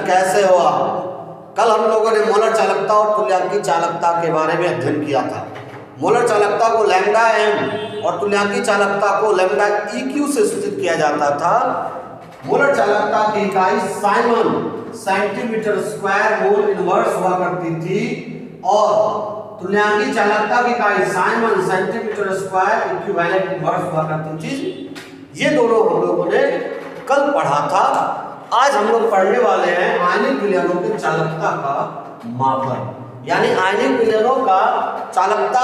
कैसे हुआ? कल हम लोगों ने मोलर चालकता और तुल्यांकी चालकता के बारे में अध्ययन किया था। मोलर चालकता को लैम्डा एम और तुल्यांकी चालकता को लैम्डा EQ से सूचित किया जाता था। मोलर चालकता की इकाई Simon centimetre square mole inverse हुआ करती थी और तुल्यांकी चालकता की इकाई Simon centimetre square equivalent inverse हुआ करती थी। ये दोनों हम लोगों ने कल पढ़ा था। आज हम लोग पढ़ने वाले हैं आयनिक विलयनों की चालकता का मापन, यानी आयनिक विलयनों का चालकता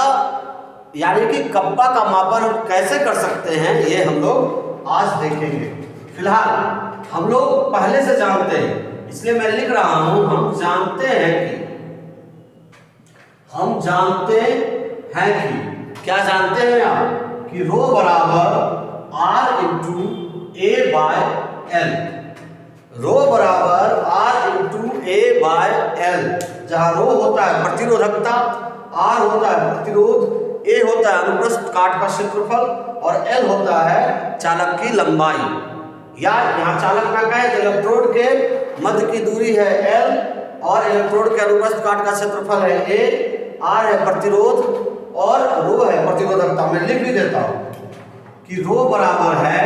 यानी कि कप्पा का मापन हम कैसे कर सकते हैं, ये हम लोग आज देखेंगे। फिलहाल हम लोग पहले से जानते हैं, इसलिए मैं लिख रहा हूं, हम जानते हैं कि क्या जानते हैं आप कि रो बराबर R into A by L, rho बराबर R into A by L, जहां रो होता है प्रतिरोधकता, R होता है प्रतिरोध, A होता है अनुप्रस्थ काट का क्षेत्रफल और L होता है चालक की लंबाई। या यहाँ चालक ना कहे तो इलेक्ट्रोड के मध्य की दूरी है L और इलेक्ट्रोड के अनुप्रस्थ काट का क्षेत्रफल है A, R है प्रतिरोध और रो है प्रतिरोधकता। मैं लिख भी देता हूं कि रो बराबर है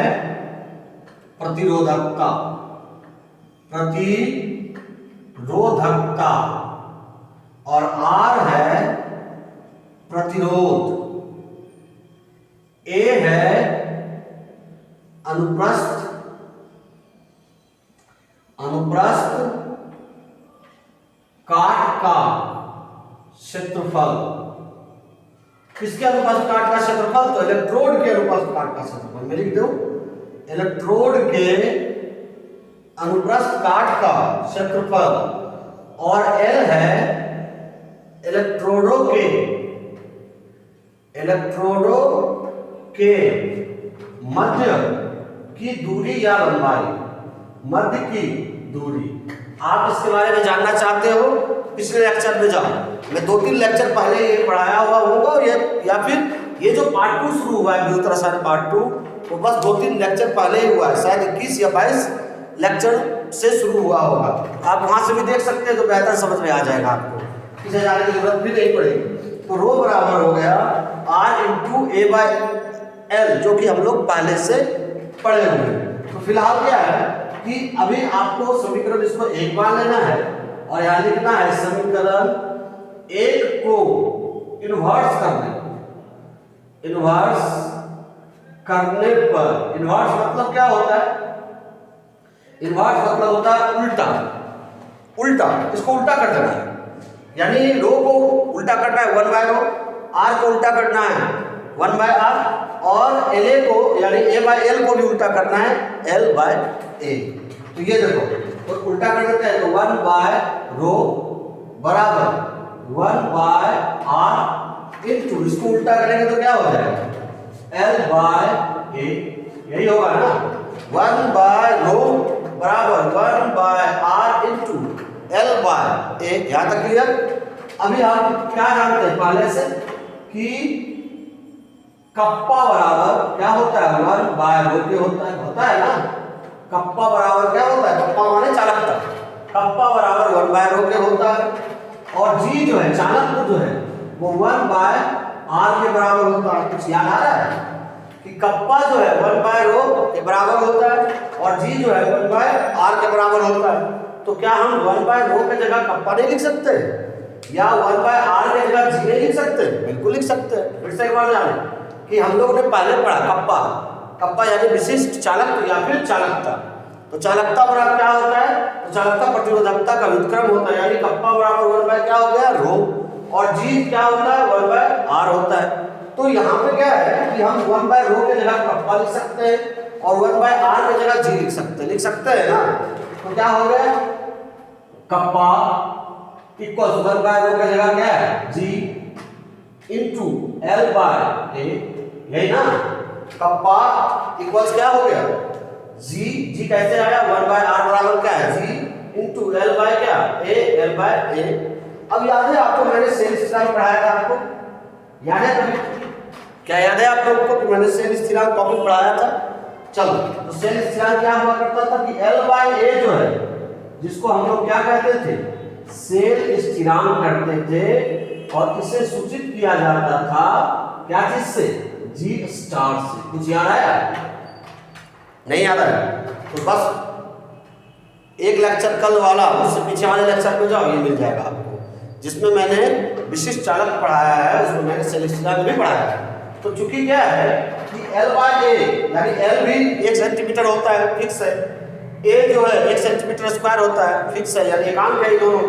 प्रतिरोधकता और R है प्रतिरोध, A है अनुप्रस्थ काट का क्षेत्रफल। किसके अनुप्रस्थ काट का क्षेत्रफल? तो इलेक्ट्रोड के अनुप्रस्थ काट का क्षेत्रफल। मैं लिख दूं इलेक्ट्रोड के अनुप्रस्थ काट का क्षेत्रफल और L है इलेक्ट्रोडों के मध्य की दूरी या लंबाई, मध्य की दूरी। आप इसके बारे में जानना चाहते हो, पिछले लेक्चर में जाओ, मैं 2-3 लेक्चर पहले ये पढ़ाया हुआ होगा या फिर ये जो पार्ट 2 शुरू हुआ है विद्युत रसायन पार्ट 2, वो बस 2-3 लेक्चर पहले ही हुआ है, शायद 21 या 22 लेक्चर से शुरू हुआ होगा। आप वहां से भी देख सकते हैं तो बेहतर समझ में आ जाएगा, आपको पीछे जाने की जरूरत भी नहीं पड़ेगी। तो रो बराबर हो गया R into A by L, जो कि हम लोग पहले से पढ़े हुए हैं। तो फिलहाल क्या है कि अभी आपको समीकरण इसको एक बार लेना है और यहाँ लिखना है समीकरण 1 को इन्वर्स करने पर, इन्वर्स मतलब क्या होता है? इन्वर्स मतलब होता है उल्टा, इसको उल्टा कर देना है, यानी रो को उल्टा करना है 1 बाय रो, R को उल्टा करना है 1 बाय R और LA को यानी A बाय L को भी उल्टा करना है L बाय A। तो ये देखो तो उल्टा कर देते हैं, तो 1 बाय रो बराबर 1 बाय R इंटू, इसको उल्टा करेंगे तो क्या हो जाएगा L बाय A, यही होगा ना। 1 बाय रो बराबर 1 by R into L by A। यहाँ तक क्लियर? अभी हम क्या जानते हैं पहले से कि कप्पा बराबर क्या होता है 1 बाय रो के होता है ना। कप्पा बराबर क्या होता है? कप्पा माने चालकता, कप्पा बराबर 1 बाय रो के होता है और G जो है चालकता जो है वो 1 बाय R के बराबर होता है। कुछ याद आ रहा है कि कप्पा जो है 1 बाय रो के बराबर होता है और G जो है 1 बाय R के बराबर होता है। तो क्या हम 1 बाय रो की जगह कप्पा नहीं लिख सकते या 1 बाय R की जगह G नहीं लिख सकते? बिल्कुल लिख सकते हैं। फिर से एक बार जाने कि हम लोगों ने पहले पढ़ा कप्पा यानी विशिष्ट चालक या फिर चालकता। तो चालकता बराबर क्या होता है? तो चालकता प्रतिरोधकता का व्युत्क्रम होता है, यानी कप्पा बराबर 1 बाय क्या हो गया रो और G क्या होता है 1 बाय R होता है। तो यहाँ पे क्या है कि हम 1 बाय रो की जगह कप्पा लिख सकते हैं और 1 बाय R की जगह G लिख सकते हैं ना। तो क्या हो गया कप्पा इक्वल 1 बाय रो की जगह क्या है G into L by A, यही ना। कप्पा इक्वल्स क्या हो गया G कैसे आया 1 बाय R बराबर क्या है G इंटू L बाय क्या A, L बाय A। अब याद है आपको मैंने सेल स्थिरांक पढ़ाया था, आपको याद है कभी? क्या याद है आप लोगों को कि मैंने सेल स्थिरांक टॉपिक पढ़ाया था? चलो, तो सेल स्थिरांक क्या हुआ करता था कि L बाय A जो है जिसको हम लोग क्या कहते थे, सेल स्थिरांक करते थे, और इसे सूचित किया जाता था क्या चीज से, जी स्टार से। कुछ याद आया? नहीं याद आया तो बस एक लेक्चर कल वाला, उससे पीछे वाले लेक्चर में जाओ, ये मिल जाएगा आपको, जिसमें मैंने विशिष्ट चालक पढ़ाया है, उसमें मैंने सेल स्थिरांक भी पढ़ाया है। तो चूंकि क्या है कि L/A यानी L भी 1 सेंटीमीटर होता है, फिक्स है, A जो है 1 सेंटीमीटर स्क्वायर होता है, फिक्स है, यानी एकांक है दोनों,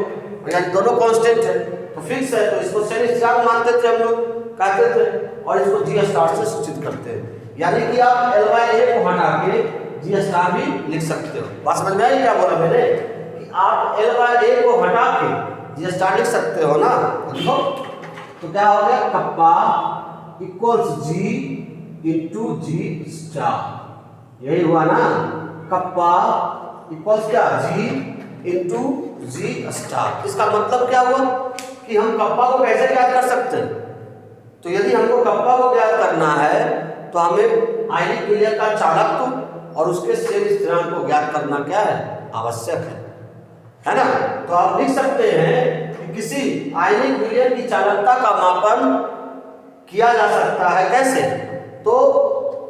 यानी दोनों कांस्टेंट है, तो फिक्स है, तो इसको सेल स्थिरांक मानते थे हम लोग, कहते थे, और इसको जी स्टार से सूचित करते हैं। यानी कि आप L/A को हटा के जी स्टार भी लिख सकते हो। बात समझ में आई क्या बोला मैंने, कि आप L/A को हटा के जी स्टार लिख सकते हो ना। देखो तो क्या हो गया, कप्पा इक्वल्स जी इंटू जी स्टार, यही हुआ ना, कप्पा इक्वल्स क्या, जी इंटू जी स्टार। इसका मतलब क्या हुआ कि हम कप्पा को कैसे ज्ञात कर सकते हैं। तो यदि हमको कप्पा को ज्ञात करना है तो हमें आयनिक विलय का चालकत्व और उसके सेल स्थिरांक को ज्ञात करना क्या है, आवश्यक है ना। तो आप लिख सकते हैं कि किसी आयनिक विलय की चालकता का मापन किया जा सकता है, कैसे, तो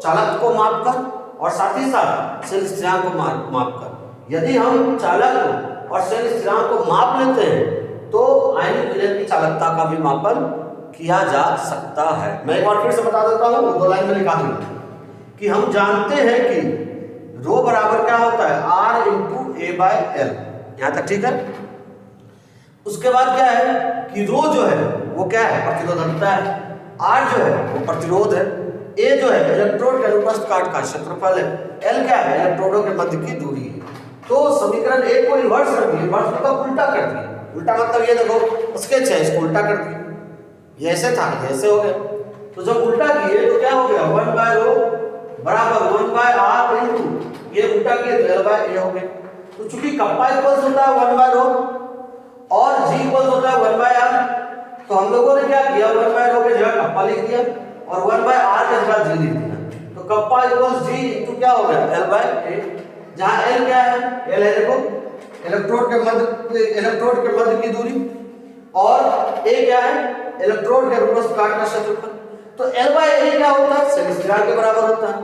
चालक को मापकर और साथ ही साथ सेल स्थिरांक को मापकर। यदि हम चालक और सेल स्थिरांक को माप लेते हैं तो आयनिक विलय की चालकता का भी मापन किया जा सकता है। मैं एक बार फिर से बता देता हूँ, 2 लाइन में लिखा दूंगा कि हम जानते हैं कि रो बराबर क्या होता है, R इंटू A/L, यहाँ तक ठीक है। उसके बाद क्या है कि रो जो है वो क्या है, प्रतिरोधकता है, R जो है वो प्रतिरोध है, A जो है इलेक्ट्रोड के अनुप्रस्थ काट का क्षेत्रफल है, L क्या है, इलेक्ट्रोडों के मध्य की दूरी है। तो समीकरण 1 को इन्वर्स कर दिए, इन्वर्स मतलब उल्टा कर दिए। उल्टा मतलब ये देखो स्केच है, इसको उल्टा कर दिए, ये ऐसे था, ये ऐसे हो गया। तो जब उल्टा किए तो क्या हो गया, 1/रो बराबर 1/R इंटू, ये उल्टा किए तो L/A हो गया। तो चूंकि कप्पा इक्वल्स होता है 1/रो और G इक्वल्स होता है 1/R, तो हम लोगों ने क्या किया, 1/रो की जगह कप्पा लिख दिया और 1/R की जगह G लिख दिया। तो कप्पा इक्वल्स G इंटू क्या हो गया, L/A, जहाँ L क्या है, L है देखो इलेक्ट्रोड के मध्य की दूरी, और A क्या है, इलेक्ट्रोड के अनुप्रस्थ काट का क्षेत्रफल। तो L/A क्या होता है, सेल स्थिरांक के बराबर होता है,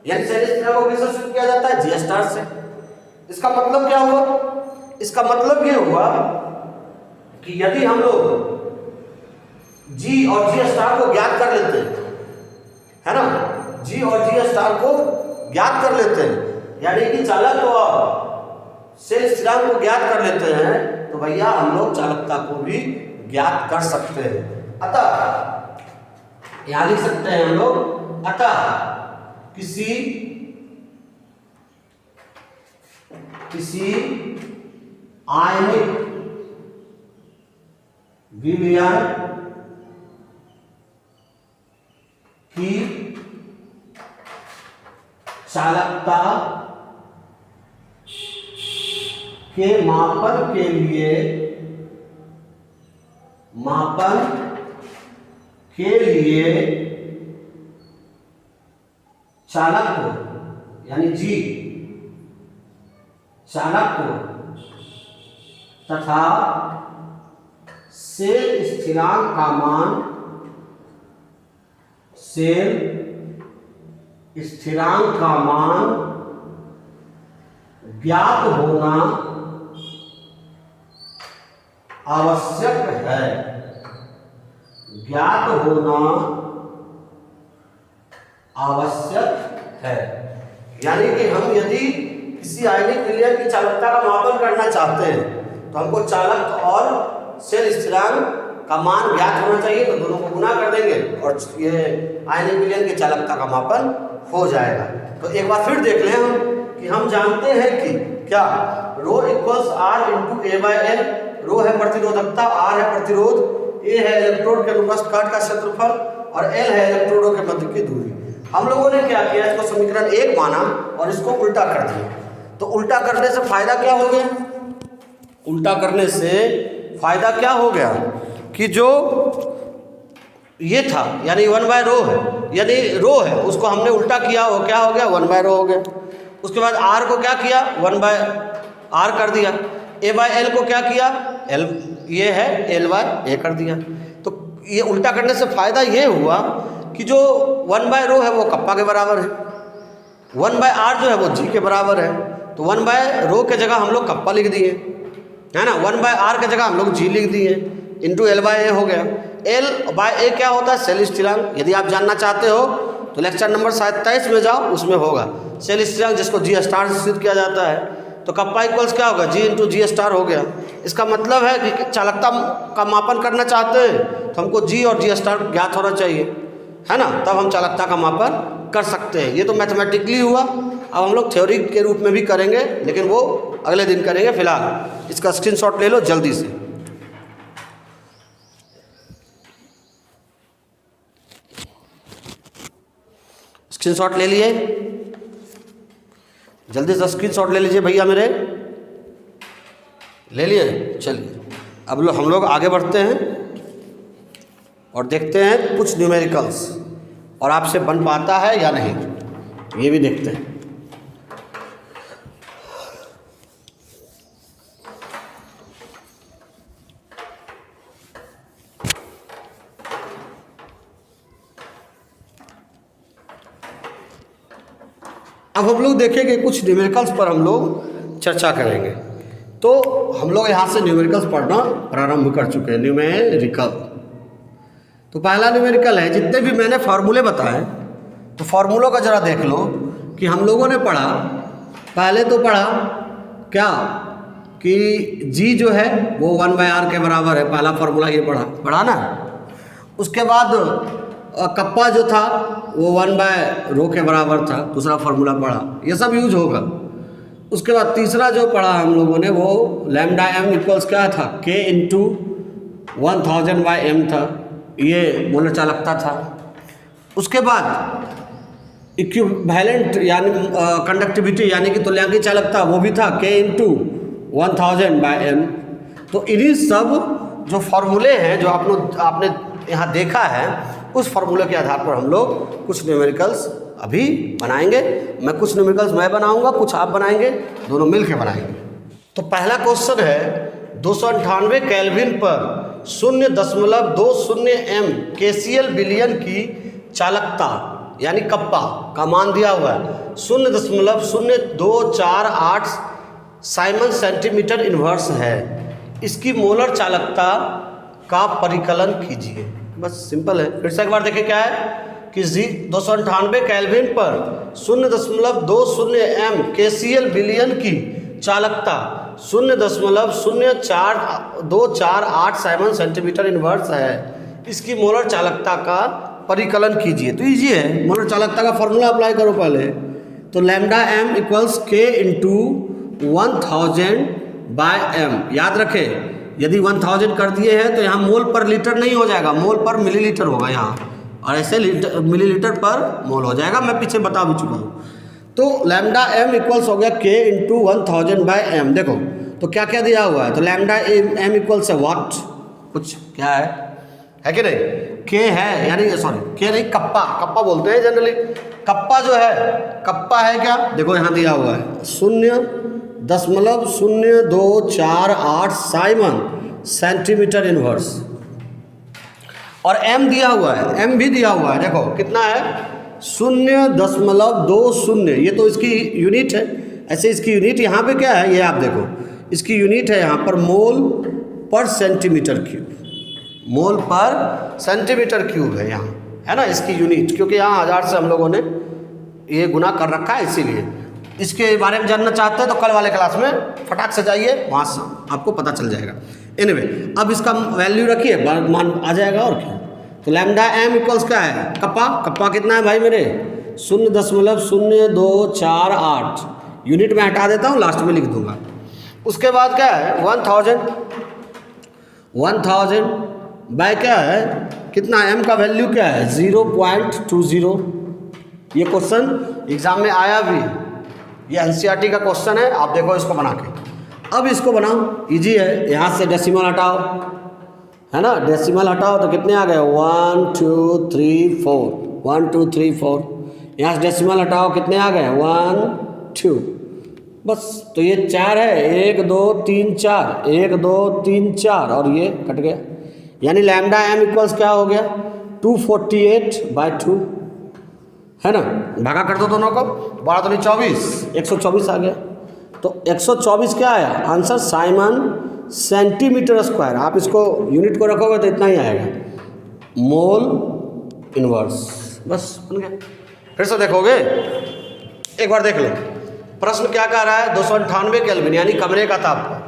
यानी सेल स्थिरांक को किससे सूचित किया जाता है, जी स्टार से। इसका मतलब क्या हुआ, इसका मतलब ये हुआ कि यदि हम लोग G और G स्टार को ज्ञात कर लेते हैं, है ना, G और G स्टार को ज्ञात कर लेते हैं, यानी कि चालक और सेल स्थिरांक को ज्ञात कर लेते हैं, तो भैया हम लोग चालकता को भी ज्ञात कर सकते हैं। अतः यहां लिख सकते हैं हम लोग, अतः किसी आयनिक विलयन की चालकता के मापन के लिए चालक यानी G चालक तथा सेल स्थिरांक का मान ज्ञात होना आवश्यक है, ज्ञात होना आवश्यक है। यानी कि हम यदि किसी आयनिक विलयन की चालकता का मापन करना चाहते हैं तो हमको चालक और सेल स्थिरांक का मान ज्ञात होना चाहिए, तो दोनों को गुना कर देंगे और ये आयनिक विलयन की चालकता का मापन हो जाएगा। तो एक बार फिर देख लें हम कि हम जानते हैं कि क्या रो इक्वल्स R इंटू A/L, रो है प्रतिरोधकता, R है प्रतिरोध, A है इलेक्ट्रोड के अनुप्रस्थ काट का क्षेत्रफल और L है इलेक्ट्रोडों के मध्य की दूरी। हम लोगों ने क्या किया, इसको समीकरण 1 माना और इसको उल्टा कर दिया। तो उल्टा करने से फायदा क्या हो गया, उल्टा करने से फायदा क्या हो गया कि जो ये था यानी 1/रो है, यानी रो है उसको हमने उल्टा किया, वो क्या हो गया 1/रो हो गया। उसके बाद R को क्या किया आर कर दिया, ए बाय एल को क्या किया, एल ये है एल बाय ए कर दिया। तो ये उल्टा करने से फ़ायदा ये हुआ कि जो 1 बाय रो है वो कप्पा के बराबर है, 1 बाय आर जो है वो जी के बराबर है। तो 1 बाय रो के जगह हम लोग कप्पा लिख दिए, है ना, 1 बाय आर के जगह हम लोग जी लिख दिए, इंटू एल बाय ए हो गया। एल बाय ए क्या होता है, सेल स्थिरांक। यदि आप जानना चाहते हो तो लेक्चर नंबर 27 में जाओ, उसमें होगा सेल स्थिरांक, जिसको जी स्टार से सिद्ध किया जाता है। तो कप्पा इक्वल्स क्या होगा, जी इंटू जी स्टार हो गया। इसका मतलब है कि चालकता का मापन करना चाहते हैं तो हमको जी और जी स्टार ज्ञात होना चाहिए, है ना, तब हम चालकता का मापन कर सकते हैं। ये तो मैथमेटिकली हुआ। अब हम लोग थ्योरी के रूप में भी करेंगे, लेकिन वो अगले दिन करेंगे। फिलहाल इसका स्क्रीनशॉट ले लो जल्दी से। स्क्रीनशॉट ले लिए, जल्दी से स्क्रीनशॉट ले लीजिए भैया मेरे, ले लिए। चलिए अब हम लोग आगे बढ़ते हैं और देखते हैं कुछ न्यूमेरिकल्स, और आपसे बन पाता है या नहीं ये भी देखते हैं। अब हम लोग देखेंगे कुछ न्यूमेरिकल्स पर हम लोग चर्चा करेंगे। तो हम लोग यहाँ से न्यूमेरिकल्स पढ़ना प्रारंभ कर चुके हैं। न्यूमेरिकल तो पहला न्यूमेरिकल है, जितने भी मैंने फार्मूले बताए तो फार्मूलों का जरा देख लो कि हम लोगों ने पढ़ा, पहले तो पढ़ा क्या कि जी जो है वो 1 बाय आर के बराबर है, पहला फार्मूला ये पढ़ा ना। उसके बाद कप्पा जो था वो 1 बाय रो के बराबर था, दूसरा फार्मूला पढ़ा, ये सब यूज होगा। उसके बाद तीसरा जो पढ़ा हम लोगों ने वो लैम्डा एम इक्वल्स क्या था, के इंटू 1000 बाय एम था, ये मोलर चालकता था। उसके बाद इक्विवेलेंट यानी कंडक्टिविटी यानी कि तुल्यांकी चालकता वो भी था, के इंटू 1000 बाय एम। तो इन्हीं सब जो फार्मूले हैं जो आपने यहाँ देखा है, उस फार्मूले के आधार पर हम लोग कुछ न्यूमेरिकल्स अभी बनाएंगे। मैं कुछ न्यूमेरिकल्स मैं बनाऊंगा, कुछ आप बनाएंगे, दोनों मिल के बनाएंगे। तो पहला क्वेश्चन है 298 केल्विन पर 0.20 एम केसीएल बिलियन की चालकता यानी कप्पा का मान दिया हुआ है 0.0248 साइमन सेंटीमीटर इनवर्स है। इसकी मोलर चालकता का परिकलन कीजिए। बस सिंपल है। फिर से एक बार देखिए क्या है कि 298 केल्विन पर 0.20 एम केसीएल बिलियन की चालकता 0.0248 साइमन सेंटीमीटर इनवर्स है। इसकी मोलर चालकता का परिकलन कीजिए। तो इजी है, मोलर चालकता का फॉर्मूला अप्लाई करो पहले। तो लैम्डा एम इक्वल्स के इंटू 1000 बाय एम। याद रखें, यदि 1000 कर दिए हैं तो यहाँ मोल पर लीटर नहीं हो जाएगा, मोल पर मिलीलीटर होगा यहाँ, और ऐसे मिलीलीटर पर मोल हो जाएगा। मैं पीछे बता भी चुका हूँ। तो लैम्डा एम इक्वल्स हो गया के इंटू 1000 बाय एम। देखो तो क्या क्या दिया हुआ है, तो लैम्डा एम इक्वल्स है वाट, कुछ क्या है कि नहीं, के है यानी सॉरी के नहीं, कप्पा बोलते हैं जनरली। कप्पा जो है, कप्पा है क्या, देखो यहाँ दिया हुआ है 0.0248 साइमन सेंटीमीटर इनवर्स, और एम दिया हुआ है, एम भी दिया हुआ है। देखो कितना है 0.20, ये तो इसकी यूनिट है। ऐसे इसकी यूनिट यहाँ पे क्या है, ये आप देखो इसकी यूनिट है यहाँ पर मोल पर सेंटीमीटर क्यूब, मोल पर सेंटीमीटर क्यूब है यहाँ, है ना इसकी यूनिट, क्योंकि यहाँ 1000 से हम लोगों ने ये गुना कर रखा है, इसीलिए। इसके बारे में जानना चाहते हैं तो कल वाले क्लास में फटाक से जाइए, वहाँ से आपको पता चल जाएगा। एनीवे, अब इसका वैल्यू रखिए, मान आ जाएगा और क्या। तो लैम्डा एम इक्वल्स क्या है, कप्पा कितना है भाई मेरे 0.0248, यूनिट में हटा देता हूँ, लास्ट में लिख दूंगा। उसके बाद क्या है 1000 बाय क्या है, कितना एम का वैल्यू क्या है 0.20। ये क्वेश्चन एग्जाम में आया भी, ये एनसीईआरटी का क्वेश्चन है, आप देखो इसको बना के। अब इसको बनाओ, इजी है, यहाँ से डेसिमल हटाओ, है ना, डेसिमल हटाओ तो कितने आ गए 1 2 3 4, 1 2 3 4। यहाँ से डेसिमल हटाओ कितने आ गए 1 2, बस। तो ये 4 है, 1 2 3 4, 1 2 3 4 और ये कट गया, यानी लैम्डा m इक्वल्स क्या हो गया 248/2, है ना। भागा कर दो दोनों को, 12 दूनी 24, 124 आ गया। तो 124 क्या आया आंसर, साइमन सेंटीमीटर स्क्वायर। आप इसको यूनिट को रखोगे तो इतना ही आएगा, मोल इनवर्स। बस बन गया। फिर से देखोगे, एक बार देख लो प्रश्न क्या कह रहा है, 298 केल्विन यानी कमरे का तापमान,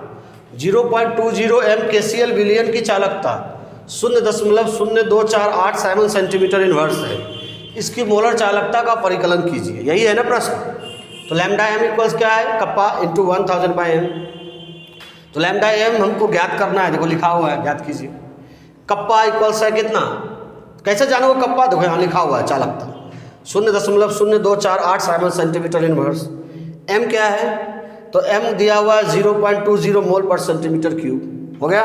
0.20 MkCl विलियन की चालकता, 0.0248 साइमन सेंटीमीटर इनवर्स है। इसकी मोलर चालकता का परिकलन कीजिए, यही है ना प्रश्न। तो लैम्डा m इक्वल्स क्या है, कप्पा इंटू 1000/m। तो लैम्डा m हमको ज्ञात करना है, देखो लिखा हुआ है, ज्ञात कीजिए। कप्पा इक्वल्स है कितना, कैसे जानोगे कप्पा, देखो यहाँ लिखा हुआ है चालकता 0.0248 साइमन सेंटीमीटर इनवर्स। m क्या है, तो m दिया हुआ है 0.20 मोल पर सेंटीमीटर क्यूब, हो गया।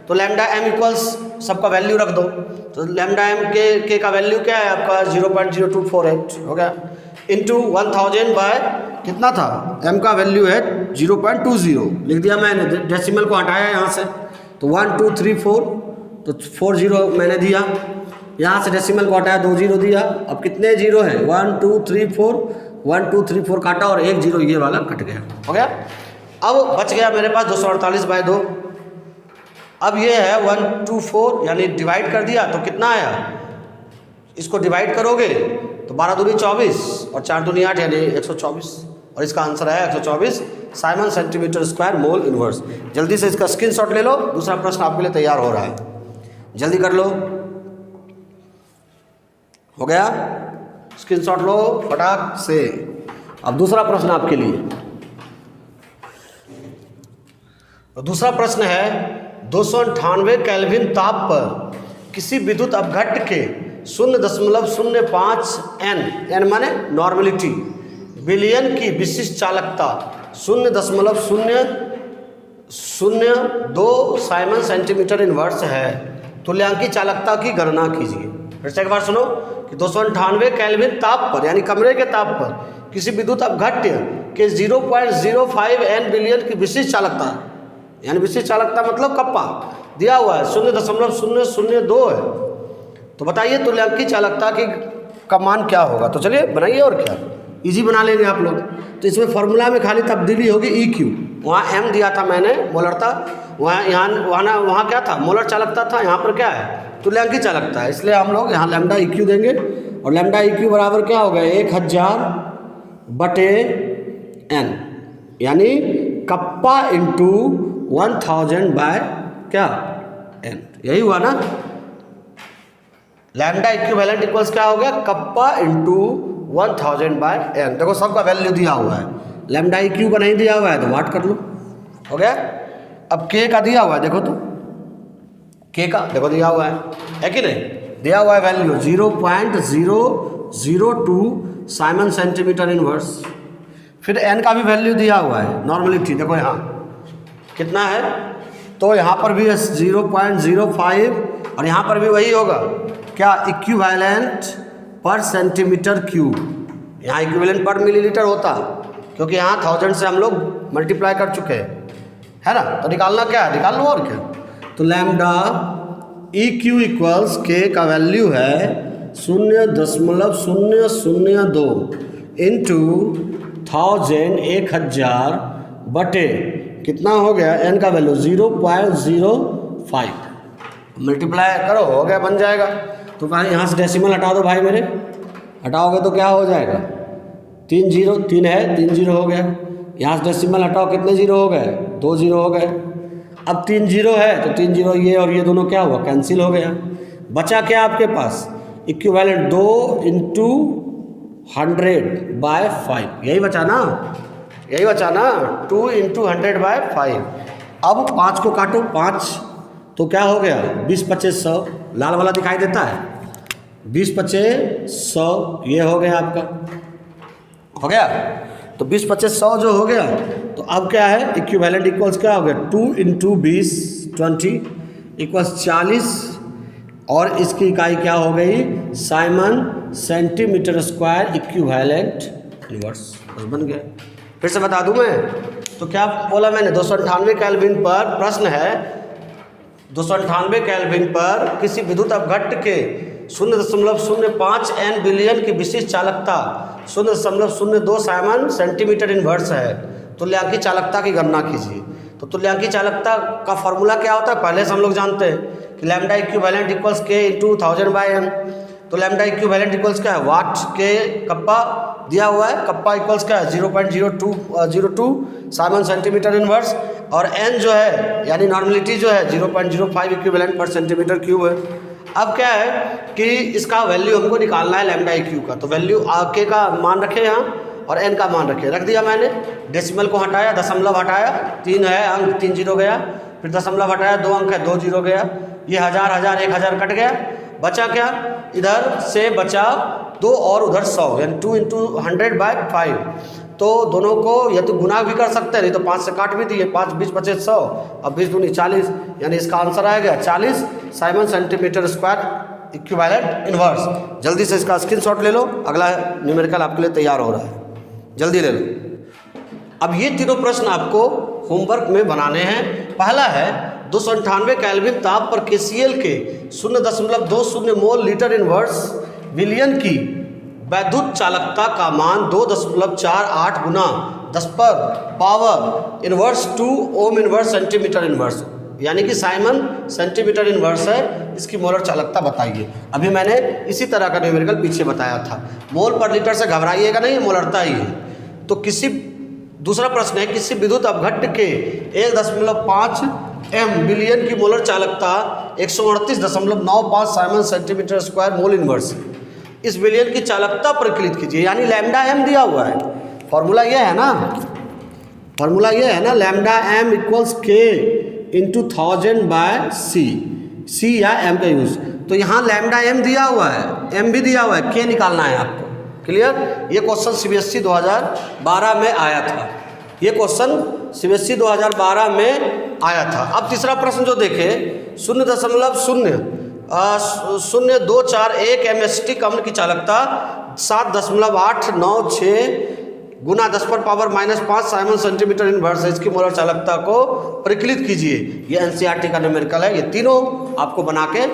तो लैम्डा m इक्वल्स सबका वैल्यू रख दो, तो लैम्डा m के का वैल्यू क्या है आपका 0.0248, हो गया, इंटू 1000 बाय कितना था, m का वैल्यू है 0.20, लिख दिया मैंने, डेसिमल को हटाया यहाँ से, तो 1 2 3 4, तो 4 0 मैंने दिया, यहाँ से डेसिमल को हटाया 2 0 दिया। अब कितने जीरो हैं, 1 2 3 4, 1 2 3 4 काटा और 1 0 ये वाला कट गया, हो गया। अब बच गया मेरे पास 248/2। अब ये है 124 यानी डिवाइड कर दिया तो कितना आया, इसको डिवाइड करोगे तो 12 दूनी 24 और 4 दूनी 8 यानी 124, और इसका आंसर है 124 Simon centimetre square mole inverse. जल्दी से इसका स्क्रीनशॉट ले लो, दूसरा प्रश्न आपके लिए तैयार हो रहा है, जल्दी कर लो, हो गया, स्क्रीनशॉट लो फटाक से। अब दूसरा प्रश्न आपके लिए, तो दूसरा प्रश्न है 298 केल्विन ताप पर किसी विद्युत अपघट्य के 0.05 n माने नॉर्मलिटी विलियन की विशिष्ट चालकता 0.002 साइमन सेंटीमीटर इनवर्स है। तुल्यांकी चालकता की गणना कीजिए। फिर से एक बार सुनो कि 298 केल्विन ताप पर यानी कमरे के ताप पर किसी विद्युत अपघट्य के 0.05 n विलियन की विशिष्ट चालकता, यानी विशिष्ट चालकता मतलब कप्पा दिया हुआ है 0.002 है। तो बताइए तुल्यांकी चालकता की का मान क्या होगा। तो चलिए बनाइए, और क्या इजी बना लेंगे आप लोग। तो इसमें फॉर्मूला में खाली तब्दीली होगी EQ, वहाँ m दिया था मैंने मोलरता, वहाँ क्या था मोलर चालकता था, यहाँ पर क्या है तुल्यांकी चालकता है, इसलिए हम लोग यहाँ लैम्डा EQ देंगे। और लैम्डा EQ बराबर क्या होगा 1000/n यानी कप्पा इंटू 1000 बाय क्या n, यही हुआ ना। लैम्डा इक्विवेलेंट इक्वल्स क्या हो गया कप्पा इंटू 1000/n। देखो सबका वैल्यू दिया हुआ है, लैम्डा EQ का नहीं दिया हुआ है तो वाट कर लो, हो गया। अब k का दिया हुआ है, देखो तो k का देखो दिया हुआ है कि नहीं, दिया हुआ है वैल्यू 0.002 साइमन सेंटीमीटर इनवर्स। फिर n का भी वैल्यू दिया हुआ है नॉर्मलिटी, देखो यहाँ कितना है, तो यहाँ पर भी 0.05 और यहाँ पर भी वही होगा क्या इक्विवेलेंट पर सेंटीमीटर क्यूब, यहाँ इक्विवेलेंट पर मिलीलीटर होता क्योंकि यहाँ 1000 से हम लोग मल्टीप्लाई कर चुके हैं, है ना। तो निकालना क्या है, निकाल लो और क्या। तो लैम्डा EQ इक्वल्स k का वैल्यू है 0.002 इंटू 1000 बटे कितना हो गया n का वैल्यू 0.05, मल्टीप्लाई करो हो गया, बन जाएगा। तो भाई यहाँ से डेसिमल हटा दो भाई मेरे, हटाओगे तो क्या हो जाएगा 3 0, 3 है 3 0 हो गया। यहाँ से डेसिमल हटाओ, कितने जीरो हो गए 2 0 हो गए। अब 3 0 है तो 3 0 ये और ये दोनों क्या हुआ कैंसिल हो गया। बचा क्या आपके पास इक्विवेलेंट 2 इंटू 100/5, यही बचा ना, यही बचा ना 2 इंटू 100/5। अब 5 को काटो, 5 तो क्या हो गया 20 25 100, लाल वाला दिखाई देता है 20 25 100, ये हो गया आपका, हो गया। तो 20 25 100 जो हो गया, तो अब क्या है इक्विवेलेंट इक्वल्स क्या हो गया 2 इंटू 20 20 इक्वल्स 40, और इसकी इकाई क्या हो गई Simon centimetre square equivalent inverse, बन गया। फिर से बता दूं मैं, तो क्या बोला मैंने, 298 केल्विन पर प्रश्न है, 298 केल्विन पर किसी विद्युत अपघट्ट के 0.05 N बिलियन की विशिष्ट चालकता 0.02 साइमन सेंटीमीटर इनवर्स है। तुल्यांकी चालकता की गणना कीजिए। तो तुल्यांकी चालकता का फॉर्मूला क्या होता है, पहले से हम लोग जानते हैं कि लैम्डा इक्विवेलेंट इक्वल्स के इंटू 1000/m। तो लैम्डा इक्विवेलेंट इक्वल्स क्या है, वाट के कप्पा दिया हुआ है, कप्पा इक्वल्स क्या है 0.02 साइमन सेंटीमीटर इनवर्स, और एन जो है यानी नॉर्मलिटी जो है 0.05 इक्विवेलेंट पर सेंटीमीटर क्यूब है। अब क्या है कि इसका वैल्यू हमको निकालना है लैम्डा ई क्यू का। तो वैल्यू के का मान रखे यहाँ और एन का मान रखे, रख दिया मैंने। डेसिमल को हटाया, दशमलव हटाया, 3 है अंक 3 जीरो गया, फिर दशमलव हटाया 2 अंक है 2 जीरो गया, ये 1000 1000 1000 कट गया, बचा क्या, इधर से बचा 2 और उधर 100 यानी 2 × 100/5। तो दोनों को या तो गुना भी कर सकते हैं, नहीं तो 5 से काट भी दिए, 5 20 बचे 100 और 20 दूनी 40, यानी इसका आंसर आएगा 40 Simon centimetre square equivalent inverse. जल्दी से इसका स्क्रीनशॉट ले लो, अगला न्यूमेरिकल आपके लिए तैयार हो रहा है, जल्दी ले लो। अब ये तीनों प्रश्न आपको होमवर्क में बनाने हैं। पहला है 298 केल्विन ताप पर KCl के 0.20 मोल लीटर इनवर्स विलियन की वैद्युत चालकता का मान 2.48 गुना 10 पर power inverse 2 ohm inverse centimetre inverse, यानी कि साइमन सेंटीमीटर इनवर्स है। इसकी मोलर चालकता बताइए। अभी मैंने इसी तरह का न्यूमेरिकल पीछे बताया था। मोल पर लीटर से घबराइएगा नहीं, मोलरता ही है। तो दूसरा प्रश्न है, किसी विद्युत अपघट्ट के 1.5 M बिलियन की मोलर चालकता 138.95 Simon centimetre square mole inverse. इस बिलियन की चालकता परिकलित कीजिए, यानी लैम्डा m दिया हुआ है। फॉर्मूला ये है ना, फॉर्मूला ये है ना, lambda m equals k into 1000/c, c या m का यूज। तो यहाँ लैम्डा m दिया हुआ है, m भी दिया हुआ है, k निकालना है आपको। क्लियर? ये क्वेश्चन CBSE 2012 में आया था, ये क्वेश्चन CBSE 2012 में आया था। अब तीसरा प्रश्न जो देखे, 0.0241 MST अम्ल की चालकता 7.896 गुना 10 पर पावर -5 साइमन सेंटीमीटर इनवर्स है। इसकी मोलर चालकता को परिकलित कीजिए। ये NCERT का न्यूमेरिकल है। ये तीनों आपको बना के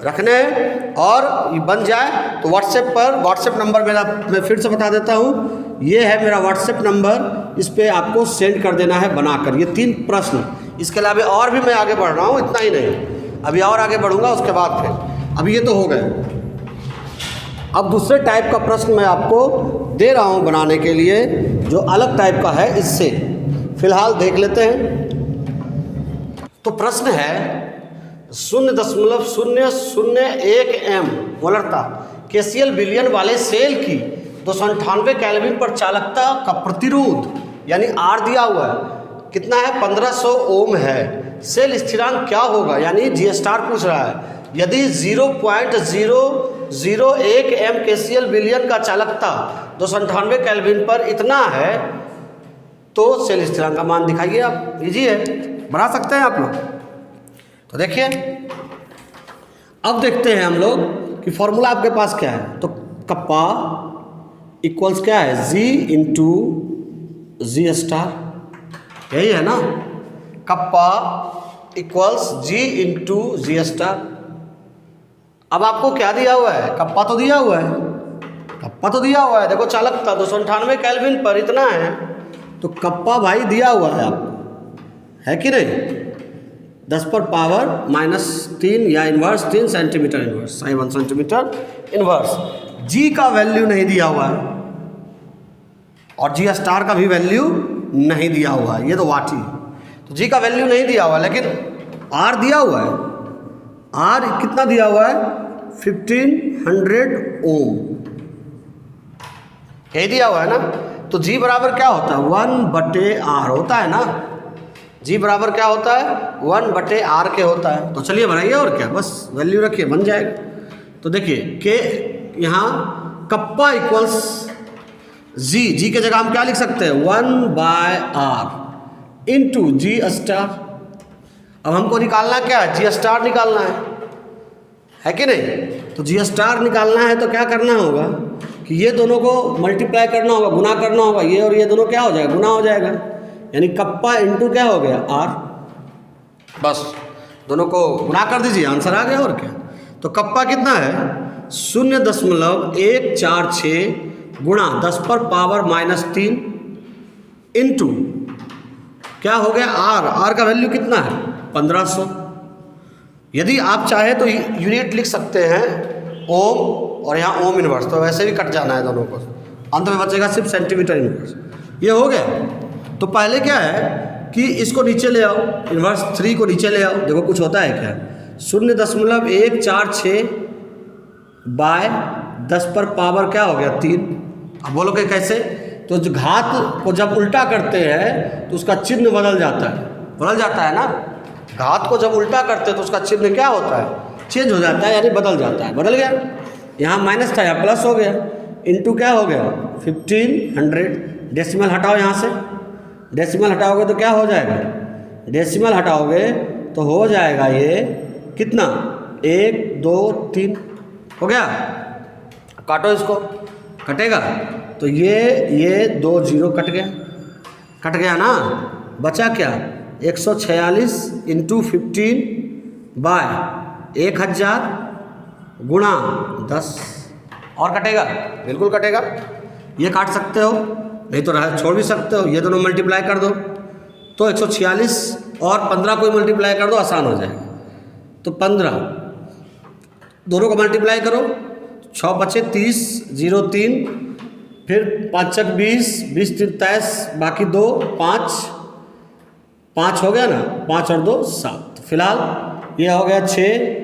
रखने हैं, और ये बन जाए तो व्हाट्सएप नंबर मेरा मैं फिर से बता देता हूँ, ये है मेरा व्हाट्सएप नंबर, इस पर आपको सेंड कर देना है बनाकर ये 3 प्रश्न। इसके अलावा और भी मैं आगे बढ़ रहा हूँ, इतना ही नहीं, अभी और आगे बढ़ूँगा उसके बाद फिर। अभी ये तो हो गए। अब दूसरे टाइप का प्रश्न मैं आपको दे रहा हूँ बनाने के लिए, जो अलग टाइप का है, इससे फिलहाल देख लेते हैं। तो प्रश्न है 0.001 M मोलरता KCl बिलियन वाले सेल की 298 केल्विन पर चालकता का प्रतिरोध यानी R दिया हुआ है, कितना है, 1500 ओम है। सेल स्थिरांक क्या होगा, यानी G स्टार पूछ रहा है। यदि 0.001 M KCl बिलियन का चालकता 298 केल्विन पर इतना है, तो सेल स्थिरांक का मान दिखाइए आप। इजी है, बना सकते हैं आप लोग। तो देखिए, अब देखते हैं हम लोग कि फॉर्मूला आपके पास क्या है। तो कप्पा इक्वल्स क्या है, G इंटू G स्टार, यही है ना। Kappa equals G into G star. अब आपको क्या दिया हुआ है, कप्पा तो दिया हुआ है, कप्पा तो दिया हुआ है। देखो चालकता 298 केल्विन पर इतना है, तो कप्पा भाई दिया हुआ है आपको, है कि नहीं, 10 पर पावर -3 या inverse 3 centimetre inverse, 1 centimetre inverse. G का वैल्यू नहीं दिया हुआ है और G स्टार का भी वैल्यू नहीं दिया हुआ है, ये तो वाट ही। तो G का वैल्यू नहीं दिया हुआ, लेकिन R दिया हुआ है। R कितना दिया हुआ है, 1500 ओम, यही दिया हुआ है ना। तो G बराबर क्या होता है, 1/R होता है ना। G बराबर क्या होता है, 1/R के होता है। तो चलिए बनाइए, और क्या, बस वैल्यू रखिए, बन जाएगा। तो देखिए के यहाँ कप्पा इक्वल्स G के जगह हम क्या लिख सकते हैं, 1/R इंटू G स्टार। अब हमको निकालना क्या है, G स्टार निकालना है कि नहीं। तो G स्टार निकालना है तो क्या करना होगा, कि ये दोनों को मल्टीप्लाई करना होगा, गुना करना होगा, ये और ये दोनों क्या हो जाएगा, गुना हो जाएगा, यानी कप्पा इंटू क्या हो गया आर। बस दोनों को गुना कर दीजिए, आंसर आ गया और क्या। तो कप्पा कितना है 0.146 गुणा 10 पर पावर -3 इंटू क्या हो गया आर। आर का वैल्यू कितना है 1500। यदि आप चाहे तो यूनिट लिख सकते हैं ओम और यहाँ ओम इनवर्स, तो वैसे भी कट जाना है दोनों को, अंत में बचेगा सिर्फ सेंटीमीटर इनवर्स। ये हो गया। तो पहले क्या है कि इसको नीचे ले आओ, इनवर्स 3 को नीचे ले आओ, देखो कुछ होता है क्या 0.146 बाय 10 पर पावर क्या हो गया 3। अब बोलोगे कैसे, तो जो घात को जब उल्टा करते हैं तो उसका चिन्ह बदल जाता है ना। घात को जब उल्टा करते हैं तो उसका चिन्ह क्या होता है, चेंज हो जाता है, यानी बदल जाता है। बदल गया, यहाँ माइनस था यहाँ प्लस हो गया, इंटू क्या हो गया 1500। डेसिमल हटाओ यहाँ से, डेसिमल हटाओगे तो क्या हो जाएगा, डेसिमल हटाओगे तो हो जाएगा ये कितना 1 2 3 हो गया। काटो इसको, कटेगा तो ये 2 0 कट गया ना, बचा क्या 146 इंटू 15 बाय 1000 गुणा 10 और कटेगा, बिल्कुल कटेगा। ये काट सकते हो, नहीं तो छोड़ भी सकते हो, ये दोनों मल्टीप्लाई कर दो तो 146 और 15 को मल्टीप्लाई कर दो, आसान हो जाएगा। तो 15 दोनों को मल्टीप्लाई करो, 6 बचे 30 0 3, फिर 5 20 20 3 23, बाकी 2 5 हो गया ना, 5 और 2 7। फिलहाल ये हो गया 6,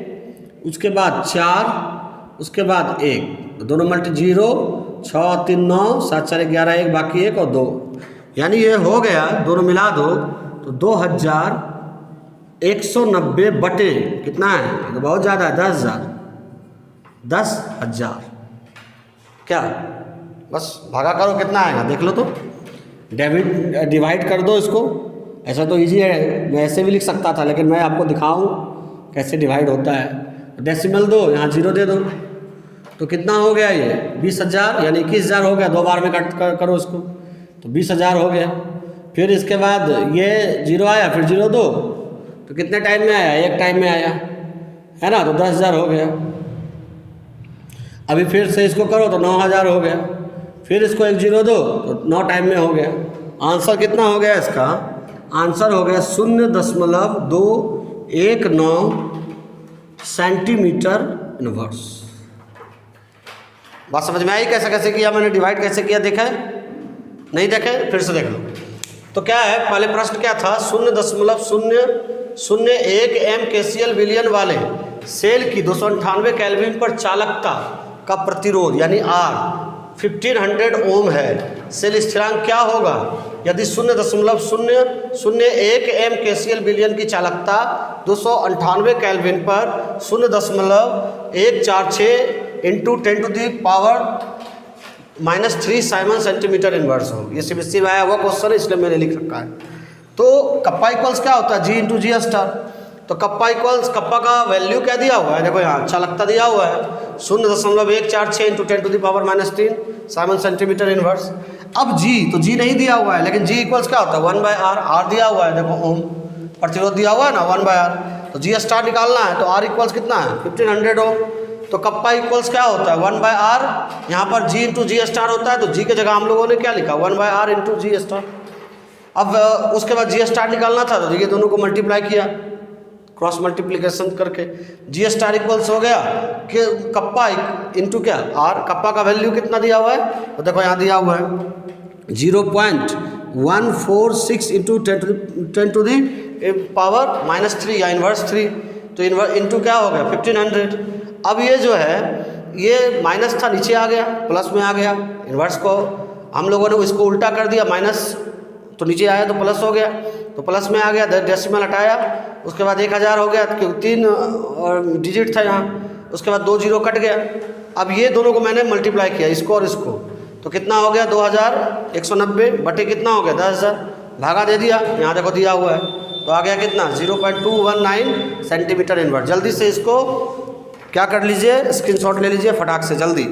उसके बाद 4, उसके बाद 1, दोनों मल्टी 0 6 3 9 7 4 11 1 बाकी 1 और 2, यानी ये हो गया, दोनों मिला दो तो 2190 बटे कितना है, तो बहुत ज़्यादा है 10,000 क्या, बस भागा करो कितना आएगा देख लो। तो डिवाइड कर दो इसको, ऐसा तो इजी है, मैं ऐसे भी लिख सकता था, लेकिन मैं आपको दिखाऊं कैसे डिवाइड होता है। डेसिमल दो, यहाँ 0 दे दो, तो कितना हो गया ये 20,000, यानी 21,000 हो गया। 2 बार में कट करो इसको तो 20,000 हो गया। फिर इसके बाद ये 0 आया, फिर 0 दो, तो कितने टाइम में आया, एक टाइम में आया है ना, तो 10,000 हो गया। अभी फिर से इसको करो तो 9,000 हो गया, फिर इसको 1 0 दो तो 9 टाइम में हो गया। आंसर कितना हो गया इसका, आंसर हो गया 0.219 सेंटीमीटर इनवर्स। बात समझ में आई कैसे कैसे किया मैंने, डिवाइड कैसे किया, देखा है नहीं देखे फिर से देख लो। तो क्या है, पहले प्रश्न क्या था 0.001 MkCl विलियन वाले सेल की 298 केल्विन पर चालकता का प्रतिरोध यानी R 1500 ओम है। सेल स्थिरांक क्या होगा यदि 0.001 MkCl विलियन की चालकता 298 केल्विन पर 0.146 इंटू 10⁻³ साइमन सेंटीमीटर इनवर्स हो। ये सीबीएसई में आया हुआ क्वेश्चन है, इसलिए मैंने लिख रखा है। तो कप्पा इक्वल्स क्या होता है, G इंटू जी स्टार। तो कप्पा इक्वल्स, कप्पा का वैल्यू क्या दिया हुआ है, देखो यहाँ चालकता दिया हुआ है 0.146 इंटू 10⁻³ साइमन सेंटीमीटर इनवर्स। अब G, तो G नहीं दिया हुआ है, लेकिन G इक्वल्स क्या होता है 1/R। R दिया हुआ है, देखो ओम प्रतिरोध दिया हुआ है ना 1/R। तो G स्टार निकालना है तो R इक्वल्स कितना है 1500 ओम। तो कप्पा इक्वल्स क्या होता है 1/R, यहाँ पर G इंटू जी स्टार होता है, तो G की जगह हम लोगों ने क्या लिखा 1/R इंटू जी स्टार। अब उसके बाद जी स्टार निकालना था, तो ये दोनों को मल्टीप्लाई किया क्रॉस मल्टीप्लिकेशन करके। जी स्टार इक्वल्स हो गया कि कप्पा इंटू क्या R। कप्पा का वैल्यू कितना दिया हुआ है, तो देखो यहाँ दिया हुआ है 0.146 इंटू 10⁻³ या इनवर्स 3। तो इंटू क्या हो गया 1500। अब ये जो है ये माइनस था, नीचे आ गया, प्लस में आ गया। इन्वर्स को हम लोगों ने इसको उल्टा कर दिया, माइनस तो नीचे आया तो प्लस हो गया, तो प्लस में आ गया, डेसिमल हटाया, उसके बाद 1000 हो गया क्योंकि 3 डिजिट था यहाँ, उसके बाद 2 0 कट गया। अब ये दोनों को मैंने मल्टीप्लाई किया, इसको और इसको, तो कितना हो गया 2190 बटे कितना हो गया 10,000, भागा दे दिया, यहाँ देखो दिया हुआ है, तो आ गया कितना 0.219 सेंटीमीटर इनवर्स। जल्दी से इसको क्या कर लीजिए, स्क्रीनशॉट ले लीजिए फटाक से जल्दी,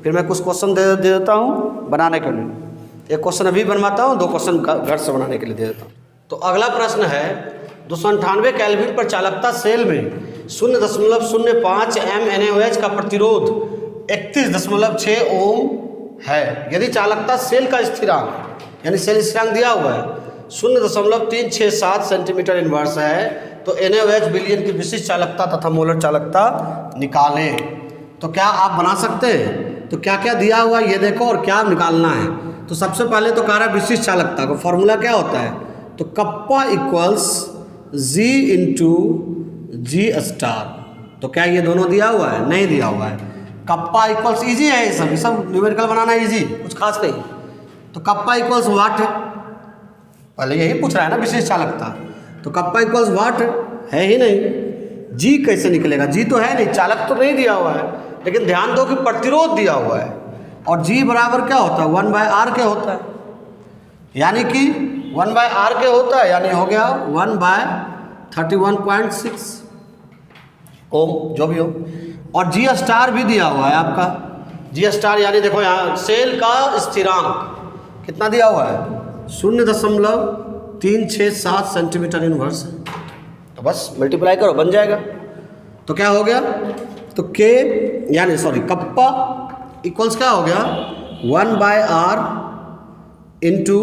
फिर मैं कुछ क्वेश्चन दे देता हूँ बनाने के लिए। एक क्वेश्चन अभी बनवाता हूँ, 2 क्वेश्चन घर से बनाने के लिए दे देता हूँ। तो अगला प्रश्न है 298 केल्विन पर चालकता सेल में 0.05 mNaOH का प्रतिरोध 31.6 ओम है। यदि चालकता सेल का स्थिरांक यानी सेल स्थिरांक दिया हुआ है 0.367 सेंटीमीटर इनवर्स है, तो NaOH विलयन की विशिष्ट चालकता तथा मोलर चालकता निकालें। तो क्या आप बना सकते हैं? तो क्या क्या दिया हुआ है ये देखो और क्या निकालना है। तो सबसे पहले तो कह रहा है विशिष्ट चालकता का फॉर्मूला क्या होता है, तो kappa equals G into G star. तो क्या ये दोनों दिया हुआ है? नहीं दिया हुआ है। कप्पा इक्वल्स ईजी है, ये सब न्यूमेरिकल बनाना ईजी, कुछ खास नहीं। तो कप्पा इक्वल्स वाट है, पहले यही पूछ रहा है ना विशिष्ट चालकता। तो कप्पा इक्वल्स वाट है ही नहीं। जी कैसे निकलेगा? जी तो है नहीं, चालक तो नहीं दिया हुआ है, लेकिन ध्यान दो कि प्रतिरोध दिया हुआ है। और जी बराबर क्या होता है? 1/r के होता है, यानी कि 1/r के होता है, यानी हो गया 1/31.6 ओम, जो भी हो। और जी स्टार भी दिया हुआ है आपका। जी स्टार यानी देखो यहाँ सेल का स्थिरांक कितना दिया हुआ है? 0.367 सेंटीमीटर इनवर्स है। तो बस मल्टीप्लाई करो, बन जाएगा। तो क्या हो गया? तो के यानी कप्पा इक्वल्स क्या हो गया? 1/r इंटू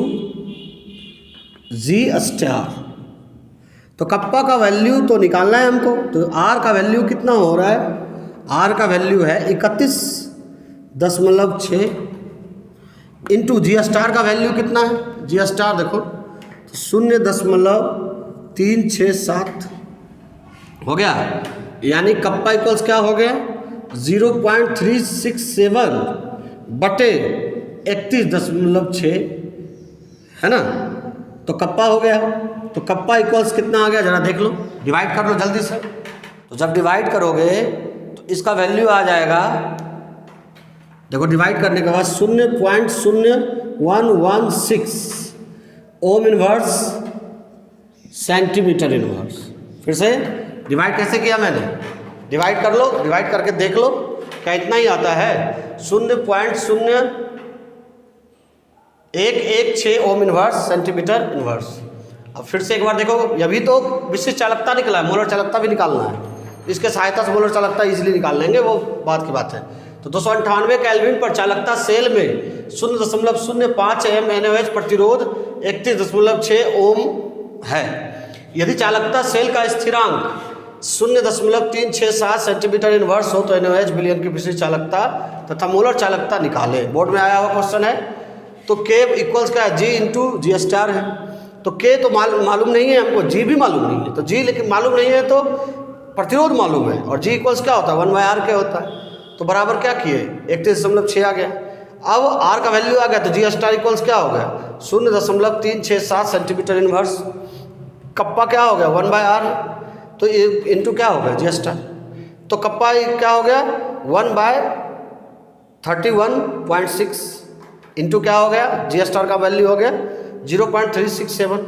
जी स्टार। तो कप्पा का वैल्यू तो निकालना है हमको। तो आर का वैल्यू कितना हो रहा है? आर का वैल्यू है 31.6 इंटू जी स्टार का वैल्यू कितना है? जी स्टार देखो 0.367 हो गया, यानी कप्पा इक्वल्स क्या हो गया? 0.367 बटे 31.6 है ना। तो कप्पा हो गया। तो कप्पा इक्वल्स कितना आ गया जरा देख लो, डिवाइड कर लो जल्दी से। तो जब डिवाइड करोगे तो इसका वैल्यू आ जाएगा, देखो डिवाइड करने के बाद 0.0116 ओम इनवर्स सेंटीमीटर इनवर्स। फिर से डिवाइड कैसे किया मैंने? डिवाइड कर लो, डिवाइड करके देख लो क्या इतना ही आता है? 0.0116 ओम इनवर्स सेंटीमीटर इनवर्स। अब फिर से एक बार देखो, यह भी तो विशिष्ट चालकता निकला है, मोलर चालकता भी निकालना है। इसके सहायता से मोलर चालकता इजीली निकाल लेंगे, वो बात की बात है। तो 298 केल्विन पर चालकता सेल में 0.05 mNaOH प्रतिरोध 31.6 ओम है। यदि चालकता सेल का स्थिरांक 0.367 सेंटीमीटर इनवर्स हो तो NaOH विलयन की विशिष्ट चालकता तथा मोलर चालकता निकाले। बोर्ड में आया हुआ क्वेश्चन है। तो K इक्वल्स क्या है? G इंटू जी स्टार है। तो K तो मालूम नहीं है हमको, G भी मालूम नहीं है। तो G लेकिन मालूम नहीं है तो प्रतिरोध मालूम है, और G इक्वल्स क्या होता है? 1/r के होता है। तो बराबर क्या किए? 31.6 आ गया। अब R का वैल्यू आ गया, तो जी स्टार इक्वल्स क्या हो गया? 0.367 सेंटीमीटर इनवर्स। कप्पा क्या हो गया? 1/r। तो इंटू क्या हो गया? जी स्टार। तो कप्पा क्या हो गया? 1/31.6 इंटू क्या हो गया? जी स्टार का वैल्यू हो गया 0.367।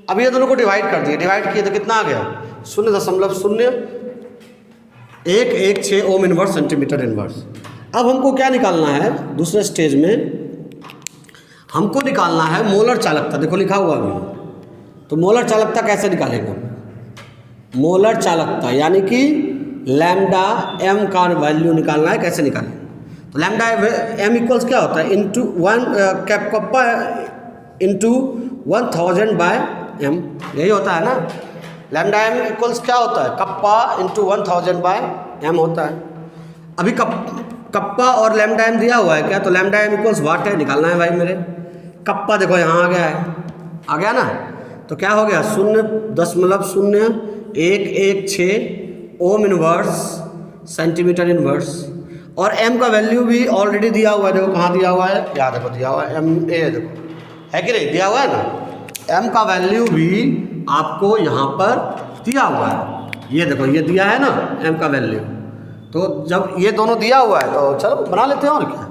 अब ये दोनों को डिवाइड कर दिए, डिवाइड किए तो कितना आ गया? 0.0116 ओम इनवर्स सेंटीमीटर इनवर्स। अब हमको क्या निकालना है? दूसरे स्टेज में हमको निकालना है मोलर चालकता। देखो लिखा हुआ भी। तो मोलर चालकता कैसे निकालेंगे? मोलर चालकता यानी कि लैम्डा m का वैल्यू निकालना है। कैसे निकालें? तो लैम्डा m इक्वल्स क्या होता है? इंटू 1 कप्पा इंटू 1000/m, यही होता है ना। लैम्डा m इक्वल्स क्या होता है? कप्पा इंटू 1000/m होता है। अभी कप्पा और लैम्डा m दिया हुआ है क्या? तो लैम्डा m इक्वल्स वाट है, निकालना है भाई मेरे। कप्पा देखो यहाँ आ गया है, आ गया ना। तो क्या हो गया? 0.0116 ओम इनवर्स सेंटीमीटर इनवर्स। और m का वैल्यू भी ऑलरेडी दिया हुआ है। देखो कहाँ दिया हुआ है? यहाँ देखो दिया हुआ है, m a देखो है कि नहीं? दिया हुआ है ना। m का वैल्यू भी आपको यहाँ पर दिया हुआ है। ये देखो ये दिया है ना m का वैल्यू। तो जब ये दोनों दिया हुआ है तो चलो बना लेते हैं और क्या।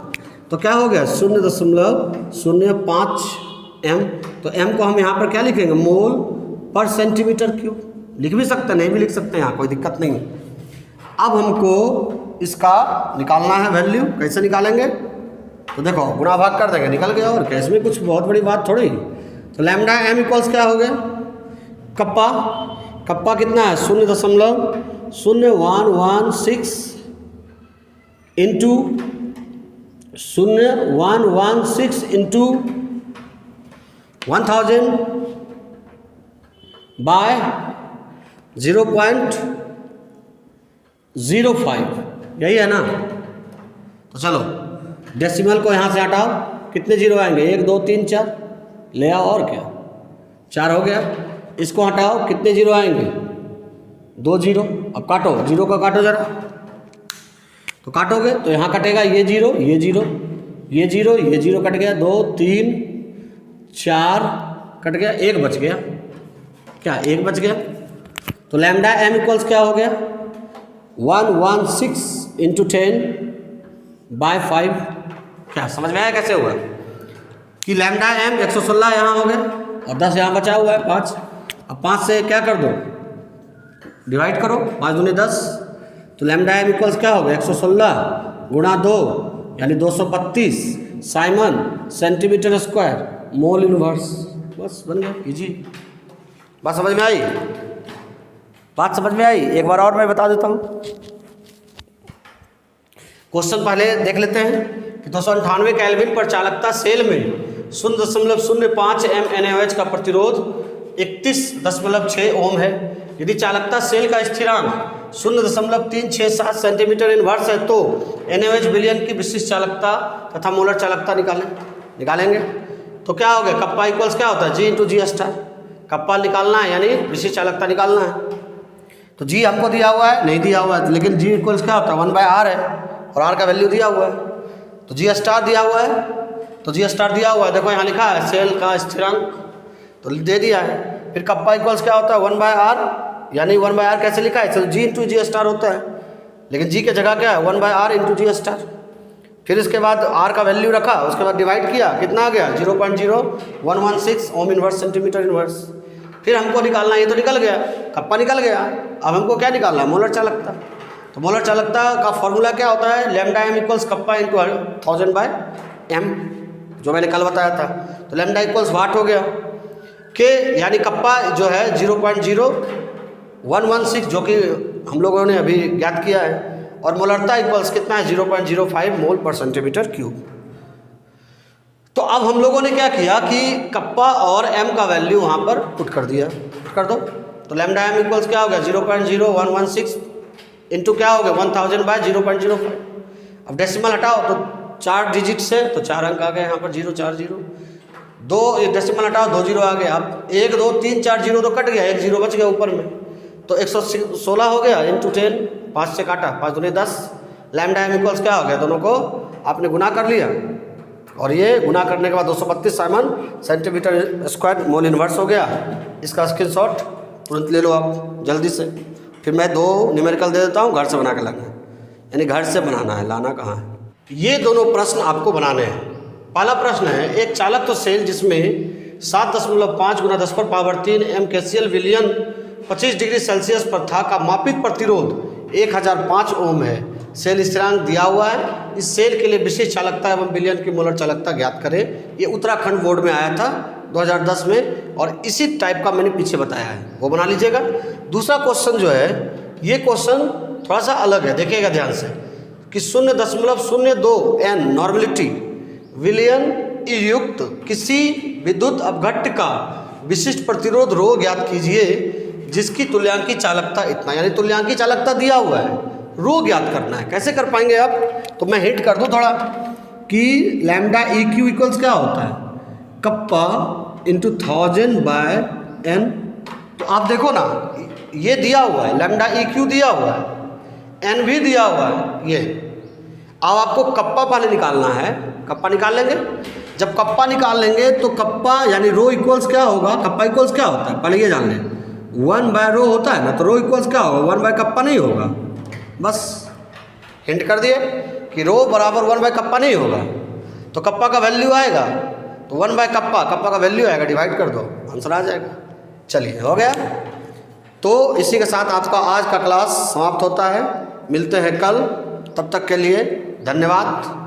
तो क्या हो गया? 0.05 m। तो m को हम यहाँ पर क्या लिखेंगे? मोल पर सेंटीमीटर क्यूब। लिख भी सकते हैं, नहीं भी लिख सकते हैं, यहाँ कोई दिक्कत नहीं है। अब हमको इसका निकालना है वैल्यू। कैसे निकालेंगे? तो देखो गुणा भाग कर देंगे, निकल गया। और क्या, इसमें कुछ बहुत बड़ी बात थोड़ी। तो लैम्डा एम इक्वल्स क्या हो गया? कप्पा कितना है? 0.0116 इंटू 0.116 इंटू 1000 बाय 0.05, यही है ना? तो चलो डेसिमल को यहाँ से हटाओ, कितने जीरो आएंगे? 1 2 3 4, ले आओ। और क्या, 4 हो गया। इसको हटाओ, कितने जीरो आएंगे? 2 जीरो। अब काटो, जीरो का काटो जरा। तो काटोगे तो यहाँ कटेगा ये जीरो, ये जीरो, ये जीरो, ये जीरो कट गया। 2 3 4 कट गया, 1 बच गया। क्या 1 बच गया? तो लैम्डा एम इक्वल्स क्या हो गया? 116 इंटू 10 बाय 5। क्या समझ में आया कैसे हुआ? कि लैम्डा एम 116 यहाँ हो गया और 10 यहाँ बचा हुआ है 5। अब 5 से क्या कर दो? डिवाइड करो, 5 दूनी 10। तो लैम्डा एम इक्वल्स क्या हो गया? 116 गुणा 2 यानी 232 Simon centimetre square mole inverse. बस बन गया, इजी। बात समझ में आई? बात समझ में आई? एक बार और मैं बता देता हूँ। क्वेश्चन पहले देख लेते हैं कि 298 केल्विन पर चालकता सेल में 0.05 mNaOH का प्रतिरोध 31.6 ओम है। यदि चालकता सेल का स्थिरांक 0.367 सेंटीमीटर इनवर्स है तो NaOH विलयन की विशिष्ट चालकता तथा मोलर चालकता निकालेंगे। तो क्या हो गया? कप्पा इक्वल्स क्या होता है? G इंटू जी स्टार। कप्पा निकालना है यानी विशिष्ट चालकता निकालना है। तो G हमको दिया हुआ है, नहीं दिया हुआ है, लेकिन G इक्वल्स क्या होता है? 1/r है और R का वैल्यू दिया हुआ है। तो G स्टार दिया हुआ है, तो G स्टार दिया हुआ है। देखो यहाँ लिखा है सेल का स्थिरांक, तो दे दिया है। फिर कप्पा इक्वल्स क्या होता है? 1/r, यानी 1/r कैसे लिखा है? G इंटू जी स्टार होता है, लेकिन G की जगह क्या है? 1/r इंटू जी स्टार। फिर इसके बाद R का वैल्यू रखा, उसके बाद डिवाइड किया, कितना आ गया? 0.0116 ओम इनवर्स सेंटीमीटर इनवर्स। फिर हमको निकालना, ये तो निकल गया, कप्पा निकल गया। अब हमको क्या निकालना है? मोलर चालकता। तो मोलर चालकता का फॉर्मूला क्या होता है? Lambda M equals kappa into 1000 by M, जो मैंने कल बताया था। तो लैम्डा इक्वल्स वाट हो गया के, यानी कप्पा जो है 0.0116 जो कि हम लोगों ने अभी ज्ञात किया है, और मोलरता इक्वल्स कितना है? 0.05 मोल पर सेंटीमीटर क्यूब। तो अब हम लोगों ने क्या किया कि कप्पा और एम का वैल्यू वहाँ पर पुट कर दिया, पुट कर दो। तो लैम्डा एम इक्वल्स क्या हो गया? 0.0116 इंटू क्या हो गया? 1000 बाय 0.05। अब डेसिमल हटाओ तो 4 डिजिट से, तो 4 अंक आ गए यहाँ पर, 040। 2 डेसिमल हटाओ, 2 जीरो आ गए। अब 1 2 3 4 जीरो तो कट गया, 1 जीरो बच गया ऊपर में, तो 116 हो गया इंटू 10, 5 से काटा, 5 दूनी 10। लैम्डा एम इक्वल्स क्या हो गया? दोनों को आपने गुना कर लिया, और ये गुना करने के बाद 232 Simon centimetre square mole inverse हो गया। इसका स्क्रीनशॉट तुरंत ले लो आप जल्दी से। फिर मैं 2 न्यूमेरिकल दे देता हूँ, घर से बना के लाना है, यानी घर से बनाना है, लाना कहाँ है। ये दोनों प्रश्न आपको बनाने हैं। पहला प्रश्न है, एक चालक तो सेल जिसमें 7.5 × 10⁻³ MkCl विलयन 25 डिग्री सेल्सियस पर था का मापित प्रतिरोध 1005 ओम है। सेल स्थिरांक दिया हुआ है। इस सेल के लिए विशिष्ट चालकता एवं विलयन की मोलर चालकता ज्ञात करें। ये उत्तराखंड बोर्ड में आया था 2010 में, और इसी टाइप का मैंने पीछे बताया है, वो बना लीजिएगा। दूसरा क्वेश्चन जो है, ये क्वेश्चन थोड़ा सा अलग है, देखिएगा ध्यान से कि 0.02 N नॉर्मलिटी विलयन युक्त किसी विद्युत अपघट्य का विशिष्ट प्रतिरोध रो ज्ञात कीजिए जिसकी तुल्यांकी चालकता इतना, यानी तुल्यांकी चालकता दिया हुआ है, रो ज्ञात करना है। कैसे कर पाएंगे आप? तो मैं हिंट कर दूं थोड़ा कि लैम्डा ई क्यू इक्वल्स क्या होता है? Kappa into 1000 by N. तो आप देखो ना, ये दिया हुआ है, लैम्डा ई क्यू दिया हुआ है, एन भी दिया हुआ है। ये अब आपको कप्पा पहले निकालना है, कप्पा निकाल लेंगे। जब कप्पा निकाल लेंगे तो कप्पा यानी रो इक्वल्स क्या होगा? कप्पा इक्वल्स क्या होता है पहले ये जान लें, 1/रो होता है ना, तो रो इक्वल्स क्या होगा? 1/कप्पा नहीं होगा। बस हिंट कर दिए कि रो बराबर 1/कप्पा नहीं होगा, तो कप्पा का वैल्यू आएगा, तो 1/कप्पा, कप्पा का वैल्यू आएगा, डिवाइड कर दो, आंसर आ जाएगा। चलिए हो गया। तो इसी के साथ आपका आज का क्लास समाप्त होता है। मिलते हैं कल तब तक के लिए धन्यवाद।